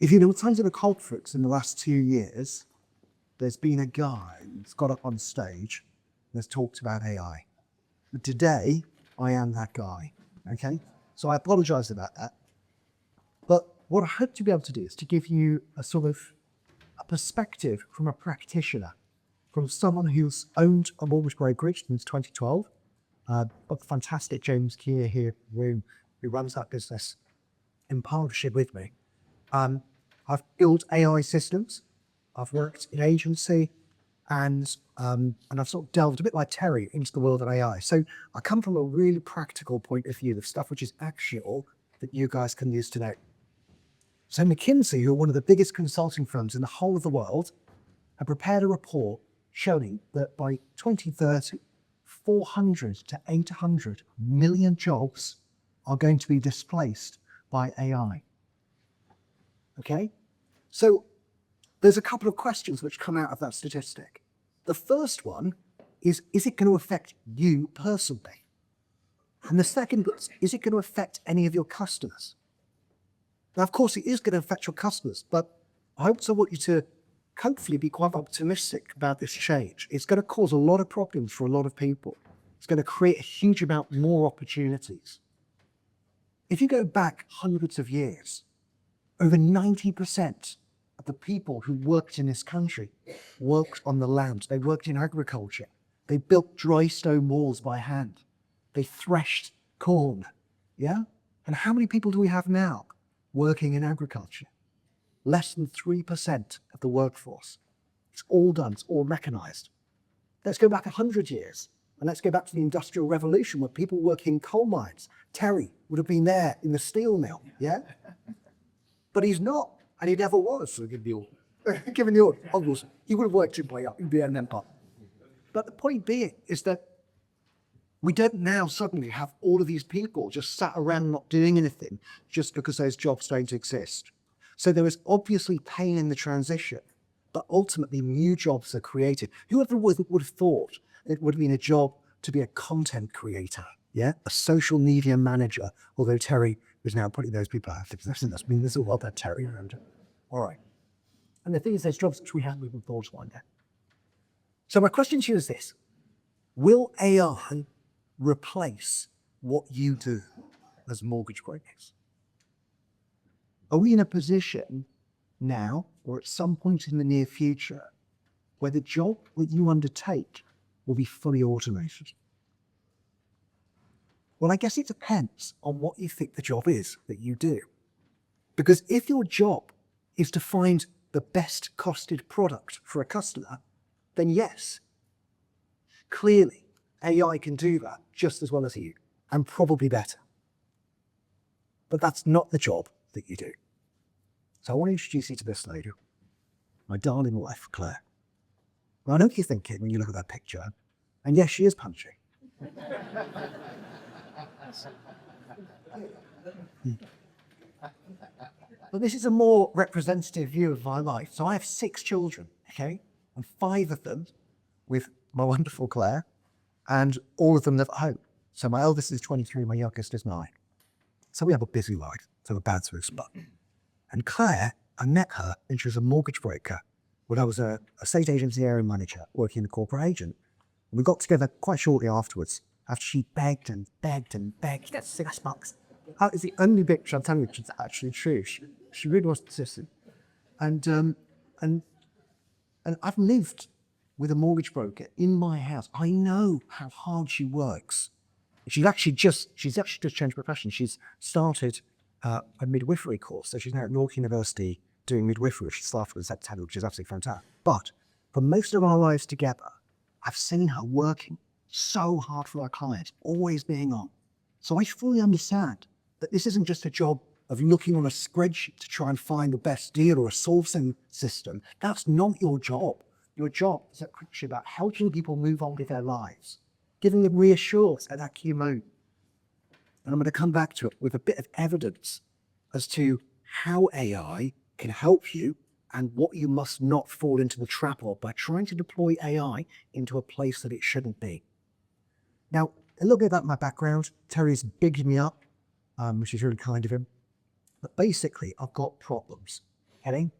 If you know attended a conference in the last 2 years, there's been a guy who's got up on stage and has talked about AI. And today, I am that guy, okay? So I apologize about that. But what I hope to be able to do is to give you a sort of a perspective from a practitioner, from someone who's owned a mortgage brokerage since 2012. Got the fantastic James Keir here in the room, who runs that business in partnership with me. I've built AI systems. I've worked in agency, and I've sort of delved a bit like Terry into the world of AI. So I come from a really practical point of view, the stuff which is actual that you guys can use today. So McKinsey, who are one of the biggest consulting firms in the whole of the world, have prepared a report showing that by 2030, 400 to 800 million jobs are going to be displaced by AI. Okay? So there's a couple of questions which come out of that statistic. The first one is it going to affect you personally? And the second is it going to affect any of your customers? Now, of course, it is going to affect your customers, but I also want you to hopefully be quite optimistic about this change. It's going to cause a lot of problems for a lot of people. It's going to create a huge amount more opportunities. If you go back hundreds of years, over 90% of the people who worked in this country worked on the land. They worked in agriculture. They built dry stone walls by hand. They threshed corn. Yeah? And how many people do we have now working in agriculture? Less than 3% of the workforce. It's all done. It's all mechanized. Let's go back 100 years. And let's go back to the Industrial Revolution where people working in coal mines. Terry would have been there in the steel mill. Yeah? But he's not, and he never was. So given the order, obviously, he would have worked his way up. He'd be an empire. But the point being is that we don't now suddenly have all of these people just sat around not doing anything just because those jobs don't exist. So there is obviously pain in the transition, but ultimately new jobs are created. Whoever would have thought it would have been a job to be a content creator, yeah, a social media manager, although Terry is now putting those people out of business. I mean, there's a lot that Terry around it. All right. And the thing is, there's jobs which we haven't even thought of one day. So my question to you is this: will AI replace what you do as mortgage brokers? Are we in a position now, or at some point in the near future, where the job that you undertake will be fully automated? Well, I guess it depends on what you think the job is that you do. Because if your job is to find the best costed product for a customer, then yes, clearly AI can do that just as well as you, and probably better. But that's not the job that you do. So I want to introduce you to this lady, my darling wife, Claire. Well, I know what you're thinking when you look at that picture, and yes, she is punchy. But this is a more representative view of my life. So I have 6 children, okay? And 5 of them with my wonderful Claire, and all of them live at home. So my eldest is 23, my youngest is 9. So we have a busy life, so we're bad to spot. And Claire, I met her when she was a mortgage broker when I was a estate agency area manager working in a corporate agent. And we got together quite shortly afterwards, after she begged and begged and begged. That's $6. That is the only picture I'm telling you which is actually true. She really was persistent. And I've lived with a mortgage broker in my house. I know how hard she works. She's actually just changed profession. She's started a midwifery course. So she's now at York University doing midwifery, which she started in September, which is absolutely fantastic. But for most of our lives together, I've seen her working so hard for our clients, always being on. So I fully understand that this isn't just a job of looking on a spreadsheet to try and find the best deal or a sourcing system. That's not your job. Your job is actually about helping people move on with their lives, giving them reassurance at that key moment. And I'm going to come back to it with a bit of evidence as to how AI can help you and what you must not fall into the trap of by trying to deploy AI into a place that it shouldn't be. Now, a little bit about my background. Terry's bigged me up, which is really kind of him. But basically, I've got problems. Okay?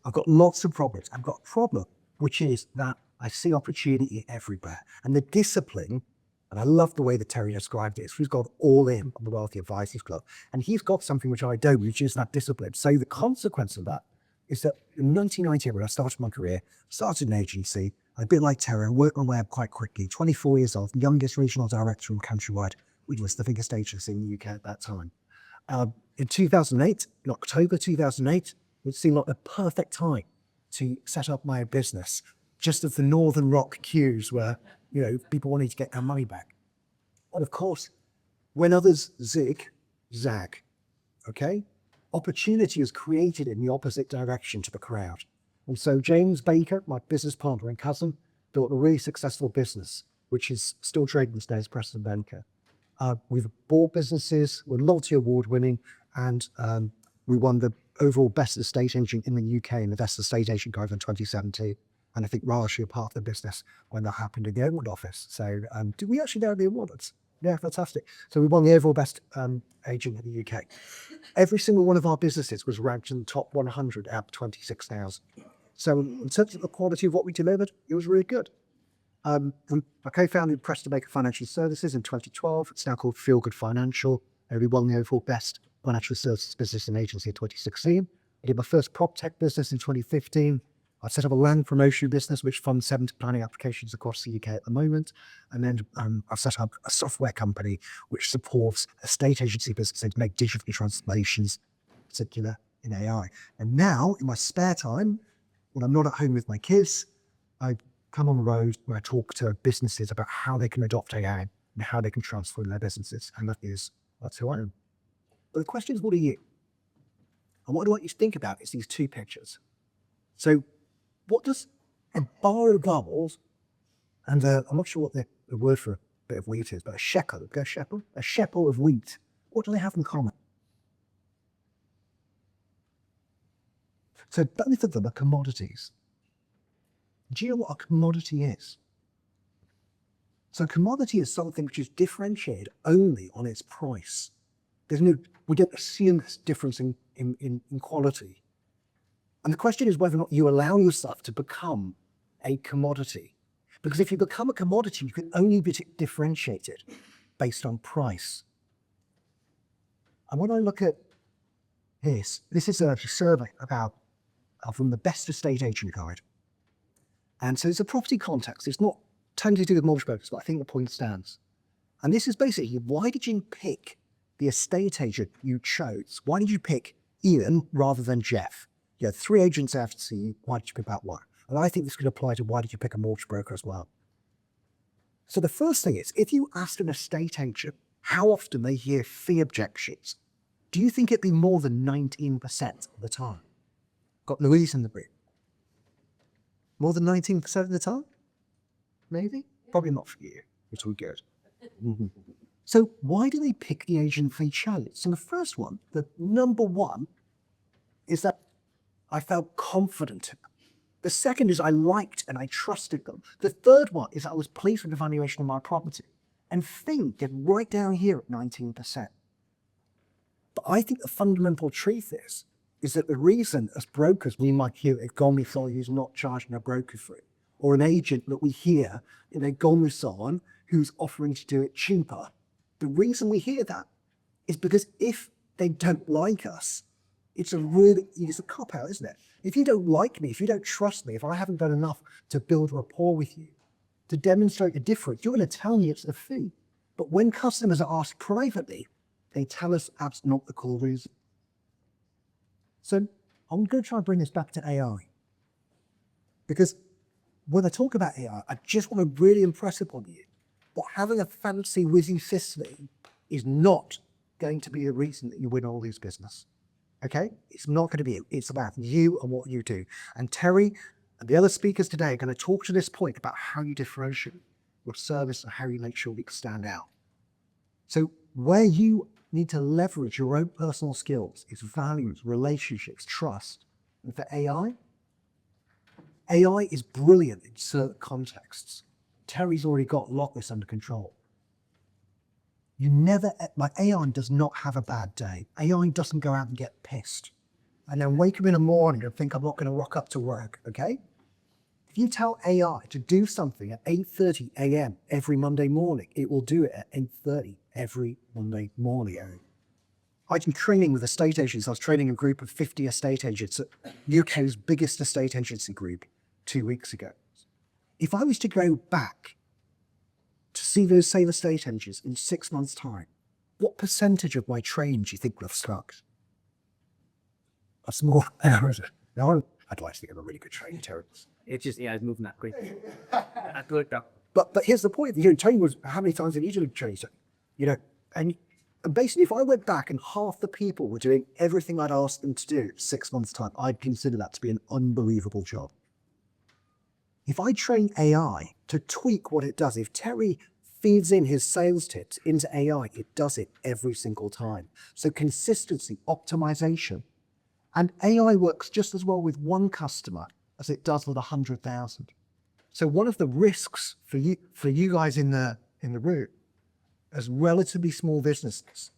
I've got lots of problems. I've got a problem, which is that I see opportunity everywhere. And the discipline, and I love the way that Terry described it, he's got all in on the Wealthy Advisors Club. And he's got something which I don't, which is that discipline. So the consequence of that is that in 1990, when I started my career, started an agency, a bit like Terry, I worked my way up quite quickly. 24 years old, youngest regional director in Countrywide, which was the biggest agency in the UK at that time. In 2008, in October 2008, it seemed like the perfect time to set up my business, just as the Northern Rock queues were, people wanted to get their money back. And of course, when others zig, zag, okay? Opportunity is created in the opposite direction to the crowd. And so James Baker, my business partner and cousin, built a really successful business, which is still trading today as Preston Banker. We've bought businesses, we're multi-award winning, and we won the overall best estate agent in the UK in the best estate agent guide in 2017. And I think Raj, you're part of the business when that happened in the Oakland office. So did we actually know the awards? Yeah, fantastic. So we won the overall best agent in the UK. Every single one of our businesses was ranked in the top 100 out of 26,000. So in terms of the quality of what we delivered, it was really good. I co-founded Preston Baker Financial Services in 2012. It's now called Feel Good Financial. We won the overall best financial services business and agency in 2016. I did my first prop tech business in 2015. I've set up a land promotion business which funds 70 planning applications across the UK at the moment. And then I've set up a software company which supports estate agency businesses to make digital transformations, in particular in AI. And now, in my spare time, when I'm not at home with my kids, I come on the road where I talk to businesses about how they can adopt AI and how they can transform their businesses. And that's who I am. But the question is, what are you? And what I want you to think about is these two pictures. So what does a bar of gobbles, and I'm not sure what the word for a bit of wheat is, but a shekel of wheat, what do they have in common? So both of them are commodities. Do you know what a commodity is? So a commodity is something which is differentiated only on its price. We don't assume this difference in quality. And the question is whether or not you allow yourself to become a commodity. Because if you become a commodity, you can only be differentiated based on price. And when I look at this is a survey from the Best Estate Agent Guide. And so it's a property context. It's not totally to do with mortgage brokers, but I think the point stands. And this is basically, why did you pick the estate agent you chose? Why did you pick Ian rather than Jeff? You had 3 agents out to see you. Why did you pick that one? And I think this could apply to why did you pick a mortgage broker as well. So the first thing is, if you asked an estate agent how often they hear fee objections, do you think it'd be more than 19% of the time? Got Louise in the room. More than 19% of the time? Maybe? Probably not for you, which will be good. So why do they pick the agent fee challenge? So the first one, the number one, is that I felt confident in them. The second is I liked and I trusted them. The third one is I was pleased with the valuation of my property. And fee get right down here at 19%. But I think the fundamental truth is that the reason as brokers we might hear a domicile who's not charging a broker fee, or an agent that we hear in a domicile who's offering to do it cheaper, the reason we hear that is because if they don't like us, it's a cop-out, isn't it? If you don't like me, if you don't trust me, if I haven't done enough to build rapport with you, to demonstrate a difference, you're going to tell me it's the fee. But when customers are asked privately, they tell us that's not the core reason. So I'm going to try and bring this back to AI. Because when I talk about AI, I just want to really impress upon you that having a fancy whizzy system is not going to be the reason that you win all this business. Okay? It's not going to be it. It's about you and what you do. And Terry and the other speakers today are going to talk to this point about how you differentiate your service and how you make sure you stand out. So where you need to leverage your own personal skills is values, relationships, trust. And for AI is brilliant in certain contexts. Terry's already got a lot of this under control. AI does not have a bad day. AI doesn't go out and get pissed. and then wake up in the morning and think I'm not going to rock up to work, okay? If you tell AI to do something at 8:30 a.m. every Monday morning, it will do it at 8:30 every Monday morning. I did training with estate agents. I was training a group of 50 estate agents at UK's biggest estate agency group 2 weeks ago. If I was to go back to see those same estate agents in 6 months' time, what percentage of my training do you think would have stuck? A small error. No, I'd like to think I'm a really good trainer, Terence. It's just, yeah, it's moving that quick. That's good though. But here's the point. Training was how many times have you done training? And basically, if I went back and half the people were doing everything I'd asked them to do 6 months' time, I'd consider that to be an unbelievable job. If I train AI to tweak what it does, if Terry feeds in his sales tips into AI, it does it every single time. So consistency, optimization, and AI works just as well with one customer as it does with 100,000. So one of the risks for you guys in the room as relatively small businesses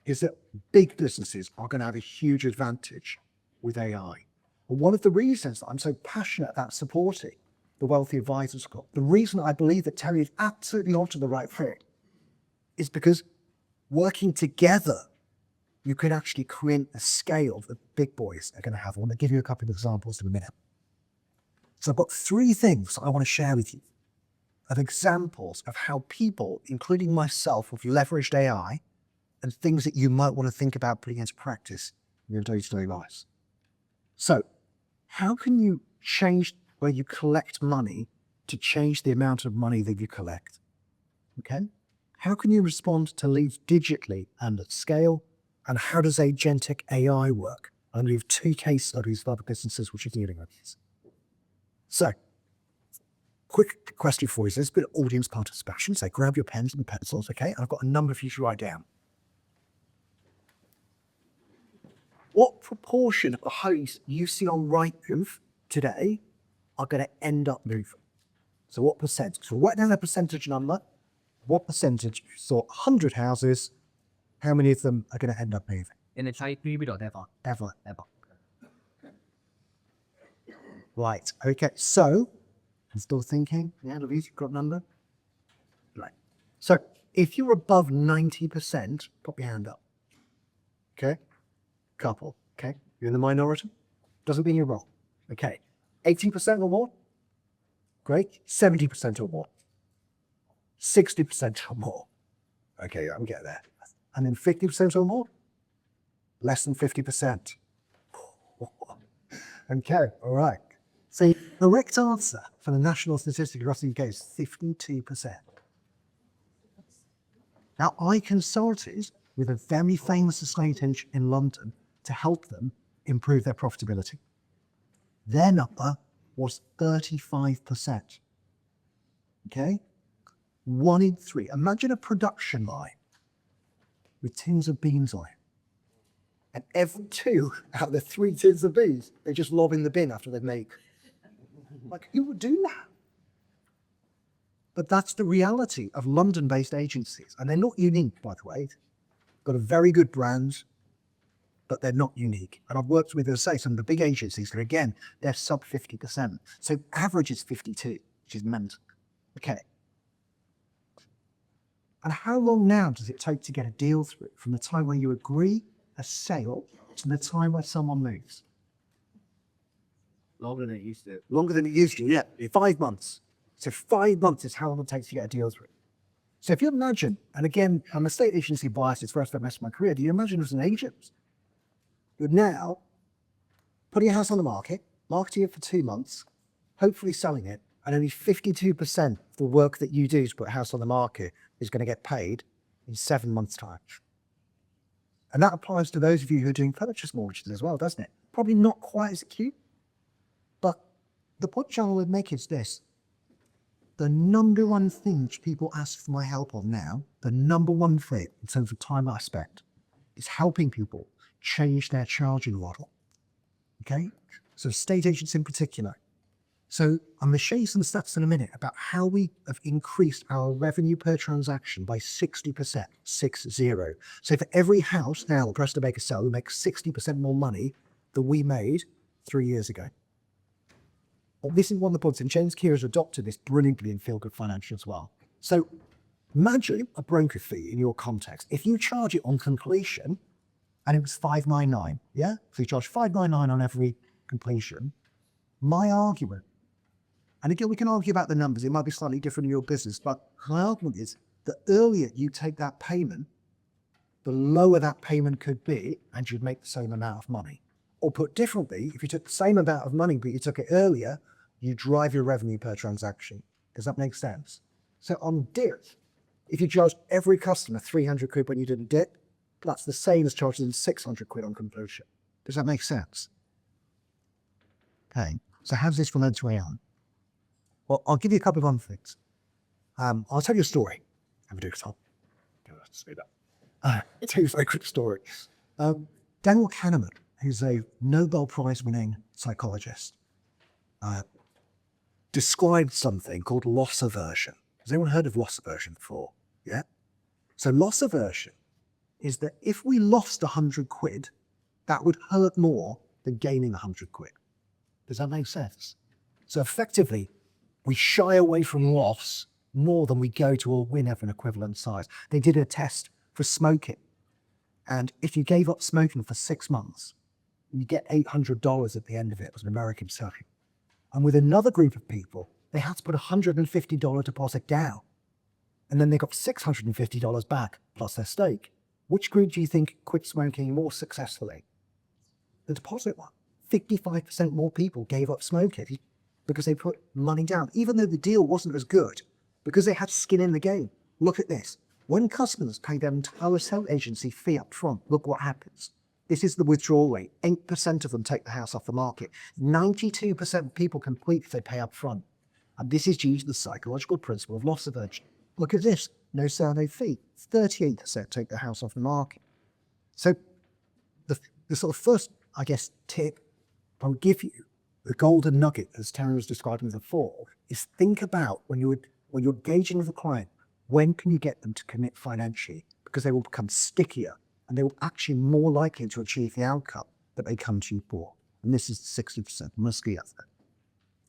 is that big businesses are going to have a huge advantage with AI. And one of the reasons that I'm so passionate about supporting the Wealthy Advisors Club, the reason I believe that Terry is absolutely onto the right thing, is because working together, you can actually create a scale that big boys are going to have. I want to give you a couple of examples in a minute. So I've got 3 things I want to share with you of examples of how people, including myself, have leveraged AI and things that you might want to think about putting into practice in your day-to-day lives. So how can you change where you collect money to change the amount of money that you collect? Okay? How can you respond to leads digitally and at scale? And how does agentic AI work? I'm going to give 2 case studies of other businesses which are dealing with this. So, quick question for you. So there's a bit of audience participation. So grab your pens and pencils, okay? And I've got a number for you to write down. What proportion of the homes you see on Rightmove today are going to end up moving? So what percentage? So write down a percentage number. What percentage? So 100 houses, how many of them are going to end up moving? In a tight period or never? Ever. Never. Right, okay, so, I'm still thinking, yeah, Louise, you've got a number? Right, so if you're above 90%, pop your hand up. Okay, couple, okay, you're in the minority, doesn't mean you're wrong. Okay, 80% or more? Great, 70% or more? 60% or more? Okay, I'm getting there. And then 50% or more? Less than 50%. Okay, all right. So the correct answer for the national statistic across the UK is 52%. Now, I consulted with a very famous estate agent in London to help them improve their profitability. Their number was 35%. Okay? 1 in 3. Imagine a production line with tins of beans on it. And every 2 out of the 3 tins of beans, they just lob in the bin after they've made. Like, who would do that? But that's the reality of London-based agencies. And they're not unique, by the way. Got a very good brand, but they're not unique. And I've worked with, as I say, some of the big agencies that, again, they're sub 50%. So average is 52, which is mental. Okay. And how long now does it take to get a deal through from the time when you agree a sale to the time where someone moves? Longer than it used to. Longer than it used to, yeah. 5 months. So 5 months is how long it takes to get a deal through. So if you imagine, and again, I'm a state agency bias, it's first time of my career, do you imagine as an agent, you're now putting a house on the market, marketing it for 2 months, hopefully selling it, and only 52% of the work that you do to put a house on the market is going to get paid in 7 months' time. And that applies to those of you who are doing purchase mortgages as well, doesn't it? Probably not quite as acute. But the point I would make is this. The number one thing people ask for my help on now, the number one thing in terms of time aspect, is helping people change their charging model. Okay? So estate agents in particular. So I'm going to show you some stats in a minute about how we have increased our revenue per transaction by 60%, 60. So for every house now, for us to make a sale, we make 60% more money that we made 3 years ago. Well, this is one of the points, and James Keir has adopted this brilliantly in Feel Good Financial as well. So imagine a broker fee in your context. If you charge it on completion, and it was $5.99, yeah? So you charge $5.99 on every completion. My argument, and again, we can argue about the numbers, it might be slightly different in your business, but my argument is the earlier you take that payment, the lower that payment could be, and you'd make the same amount of money. Or put differently, if you took the same amount of money, but you took it earlier, you drive your revenue per transaction. Does that make sense? So on dip, if you charge every customer 300 quid when you did a dip, that's the same as charging them 600 quid on completion. Does that make sense? Okay, so how's this relate to AI? Well, I'll give you a couple of other things. I'll tell you a story. Have a do, Tom. I'll tell you a very quick story. Daniel Kahneman, who's a Nobel Prize winning psychologist, described something called loss aversion. Has anyone heard of loss aversion before? Yeah? So loss aversion is that if we lost 100 quid, that would hurt more than gaining 100 quid. Does that make sense? So effectively, we shy away from loss more than we go to a win of an equivalent size. They did a test for smoking. And if you gave up smoking for 6 months, you get $800 at the end of it. It was an American study. And with another group of people, they had to put a $150 deposit down. And then they got $650 back, plus their stake. Which group do you think quit smoking more successfully? The deposit one. 55% more people gave up smoking because they put money down, even though the deal wasn't as good, because they had skin in the game. Look at this. When customers pay their entire sales agency fee up front, look what happens. This is the withdrawal rate. 8% of them take the house off the market. 92% of people complete if they pay up front. And this is due to the psychological principle of loss aversion. Look at this. No sale, no fee. 38% take the house off the market. So the sort of first, I guess, tip I would give you, the golden nugget, as Terry was describing before, is think about when you're engaging with a client, when can you get them to commit financially? Because they will become stickier and they will actually more likely to achieve the outcome that they come to you for. And this is 60% musky effort.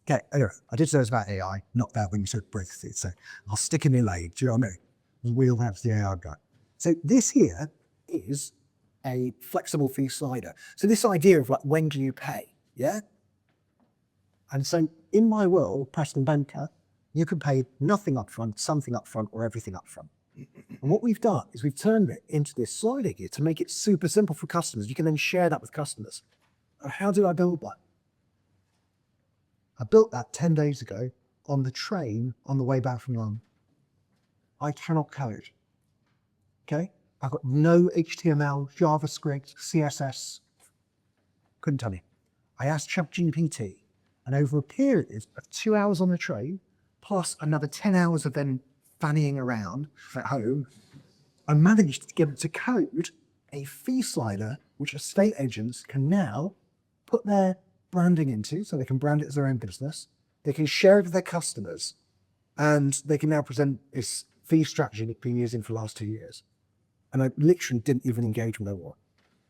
Okay, anyway, I did say it was about AI, not about when you said Brexit, so I'll stick in my leg, do you know what I mean? We'll have the AI guy. So this here is a flexible fee slider. So this idea of like, when do you pay, yeah? And so in my world, Preston Banker, you can pay nothing upfront, something upfront, or everything upfront. And what we've done is we've turned it into this slider here to make it super simple for customers. You can then share that with customers. How did I build that? I built that 10 days ago on the train on the way back from London. I cannot code. Okay? I've got no HTML, JavaScript, CSS. Couldn't tell you. I asked ChatGPT, and over a period of 2 hours on the train, plus another 10 hours of then fannying around at home, I managed to get it to code a fee slider which estate agents can now put their branding into, so they can brand it as their own business. They can share it with their customers, and they can now present this fee strategy they've been using for the last 2 years. And I literally didn't even engage with anyone.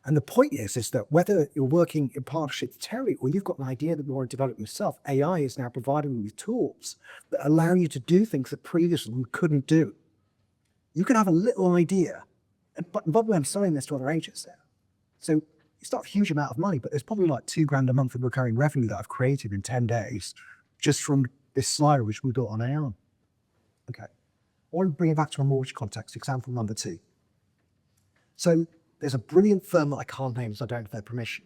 And the point is that whether you're working in partnership with Terry or you've got an idea that you want to develop yourself, AI is now providing you with tools that allow you to do things that previously you couldn't do. You can have a little idea, but by the way, I'm selling this to other agents now. So it's not a huge amount of money, but there's probably like $2,000 a month of recurring revenue that I've created in 10 days just from this slider which we built on AI. Okay. I want to bring it back to a mortgage context, example number 2. So there's a brilliant firm that I can't name, so I don't have their permission,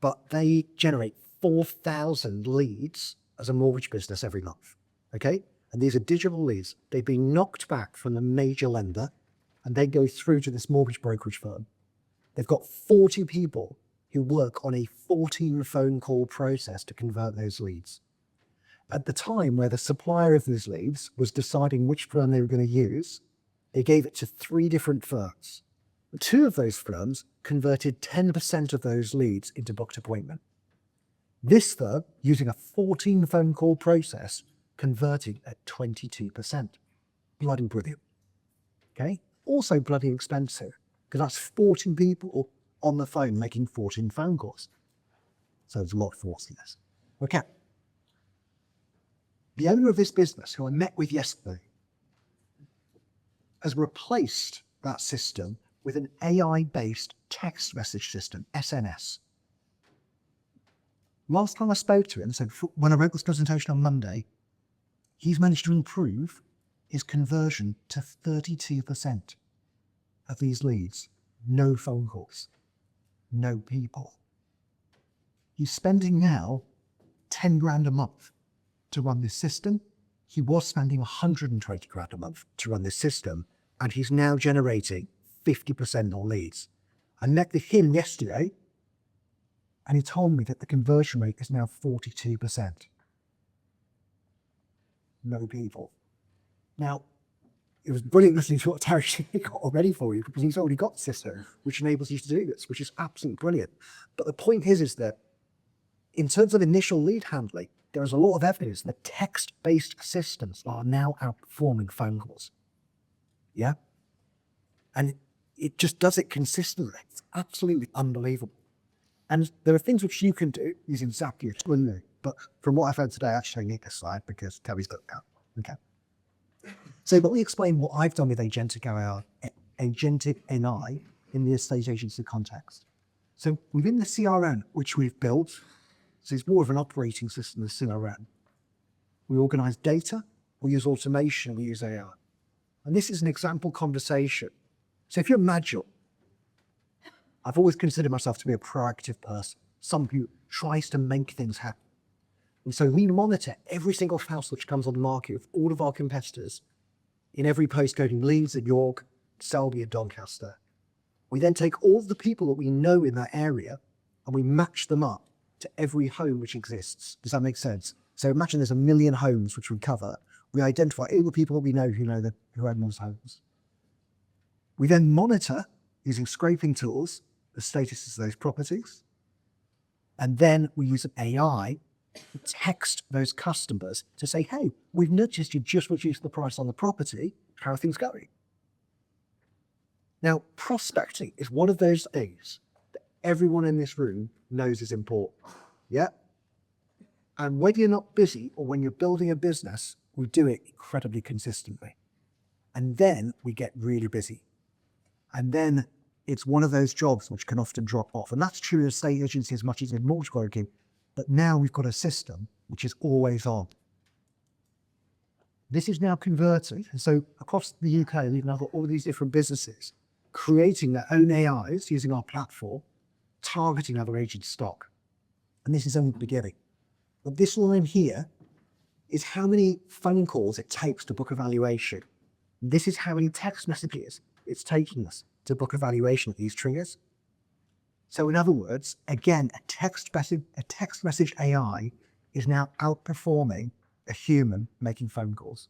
but they generate 4,000 leads as a mortgage business every month. Okay. And these are digital leads. They've been knocked back from the major lender and they go through to this mortgage brokerage firm. They've got 40 people who work on a 14 phone call process to convert those leads. At the time where the supplier of those leads was deciding which firm they were going to use, they gave it to 3 different firms. 2 of those firms converted 10% of those leads into booked appointment. This firm, using a 14 phone call process, converted at 22%. Bloody brilliant. Okay? Also bloody expensive, because that's 14 people on the phone making 14 phone calls. So there's a lot of force in this. Okay. The owner of this business, who I met with yesterday, has replaced that system with an AI-based text message system, SNS. Last time I spoke to him, so when I wrote this presentation on Monday, he's managed to improve his conversion to 32% of these leads. No phone calls, no people. He's spending now 10 grand a month to run this system. He was spending 120 grand a month to run this system, and he's now generating 50% more leads. I met with him yesterday, and he told me that the conversion rate is now 42%. No people. Now, it was brilliant listening to what Terry got already for you, because he's already got the system which enables you to do this, which is absolutely brilliant. But the point is that in terms of initial lead handling, there is a lot of evidence that text-based systems are now outperforming phone calls. Yeah? And it just does it consistently. It's absolutely unbelievable. And there are things which you can do using Zapier, but from what I've heard today, I actually need this slide because Terry's looked out. Okay. So let me explain what I've done with agentic AI in the estate agency context. So within the CRM, which we've built, so it's more of an operating system than CRM. We organize data, we use automation, we use AI. And this is an example conversation. So if you're Magil, I've always considered myself to be a proactive person, someone who tries to make things happen. And so we monitor every single house which comes on the market with all of our competitors in every postcode in Leeds and York, Selby and Doncaster. We then take all of the people that we know in that area and we match them up to every home which exists. Does that make sense? So imagine there's 1 million homes which we cover. We identify all the people that we know who own those homes. We then monitor, using scraping tools, the status of those properties. And then we use an AI to text those customers to say, hey, we've noticed you just reduced the price on the property. How are things going? Now, prospecting is one of those things that everyone in this room knows is important. Yeah? And whether you're not busy or when you're building a business, we do it incredibly consistently. And then we get really busy. And then it's one of those jobs which can often drop off. And that's true in estate agency as much as in mortgage broking. But now we've got a system which is always on. This is now converted. And so across the UK, we've now got all these different businesses creating their own AIs using our platform, targeting other agent stock. And this is only the beginning. But this line here is how many phone calls it takes to book a valuation. This is how many text messages it's taking us to book a valuation of these triggers. So in other words, again, a text message AI is now outperforming a human making phone calls.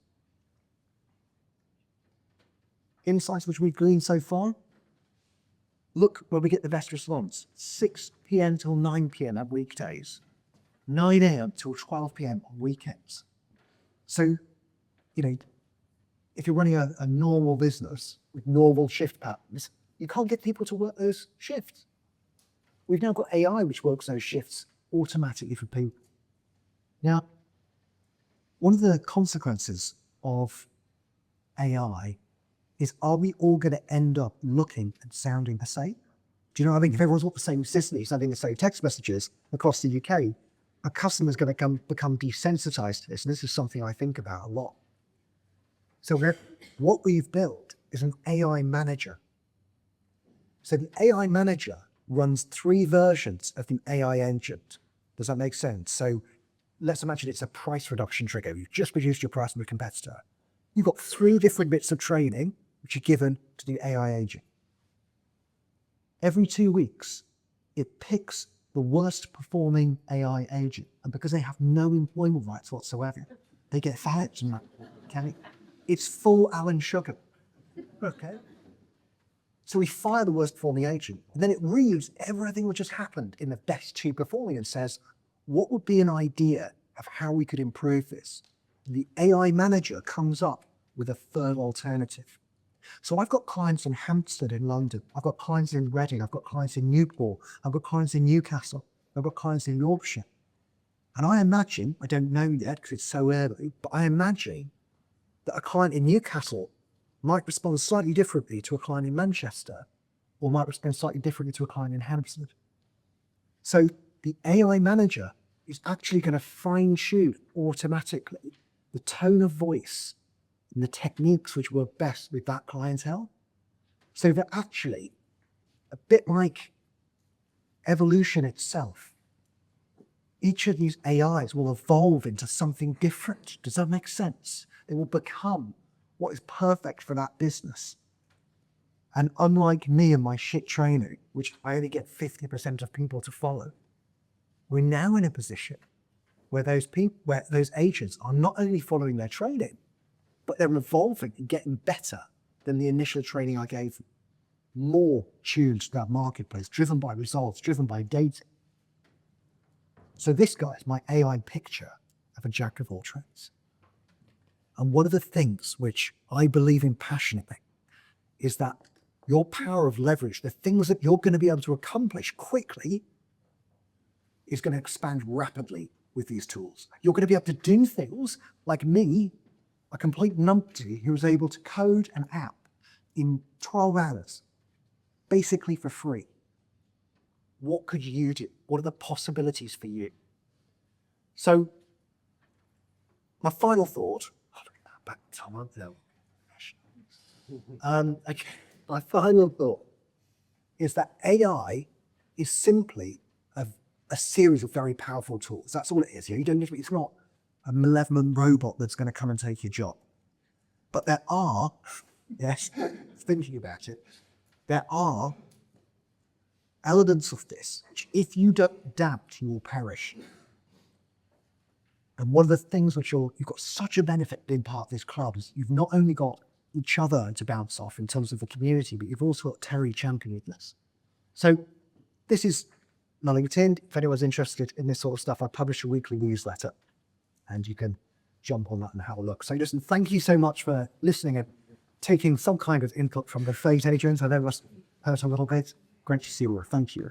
Insights which we've gleaned so far. Look where we get the best response. 6 p.m. till 9 p.m. on weekdays. 9 a.m. till 12 p.m. on weekends. So, if you're running a normal business with normal shift patterns, you can't get people to work those shifts. We've now got AI which works those shifts automatically for people. Now, one of the consequences of AI is, are we all going to end up looking and sounding the same? Do you know what I mean? If everyone's got the same system, sending the same text messages across the UK, a customer's going to become desensitized to this. And this is something I think about a lot. So what we've built is an AI manager. So the AI manager runs 3 versions of the AI engine. Does that make sense? So let's imagine it's a price reduction trigger. You've just reduced your price of a competitor. You've got 3 different bits of training which are given to the AI agent. Every 2 weeks, it picks the worst performing AI agent. And because they have no employment rights whatsoever, they get fired. Okay? It's full Alan Sugar. Okay? So we fire the worst performing agent, and then it reads everything which has happened in the best 2 performing and says, what would be an idea of how we could improve this? And the AI manager comes up with a third alternative. So I've got clients in Hampstead in London. I've got clients in Reading. I've got clients in Newport. I've got clients in Newcastle. I've got clients in Yorkshire. And I imagine, I don't know yet because it's so early, but I imagine that a client in Newcastle might respond slightly differently to a client in Manchester, or might respond slightly differently to a client in Hampstead. So the AI manager is actually going to fine-tune automatically the tone of voice and the techniques which work best with that clientele. So that actually, a bit like evolution itself, each of these AIs will evolve into something different. Does that make sense? They will become what is perfect for that business. And unlike me and my shit training, which I only get 50% of people to follow, we're now in a position where those agents are not only following their training, but they're evolving and getting better than the initial training I gave them. More tuned to that marketplace, driven by results, driven by data. So this guy is my AI picture of a jack of all trades. And one of the things which I believe in passionately is that your power of leverage, the things that you're going to be able to accomplish quickly, is going to expand rapidly with these tools. You're going to be able to do things like me, a complete numpty who was able to code an app in 12 hours, basically for free. What could you do? What are the possibilities for you? So, my final thought, okay, my final thought is that AI is simply a series of very powerful tools. That's all it is. You don't need to, it's not a malevolent robot that's going to come and take your job. But there are, yes, thinking about it, there are elements of this which, if you don't adapt, you will perish. And one of the things which you've got such a benefit being part of this club is you've not only got each other to bounce off in terms of the community, but you've also got Terry championing this. So this is my LinkedIn. If anyone's interested in this sort of stuff, I publish a weekly newsletter and you can jump on that and have a look. So listen, thank you so much for listening and taking some kind of input from the fate agents. I know it must hurt a little bit. Great to see you all. Thank you.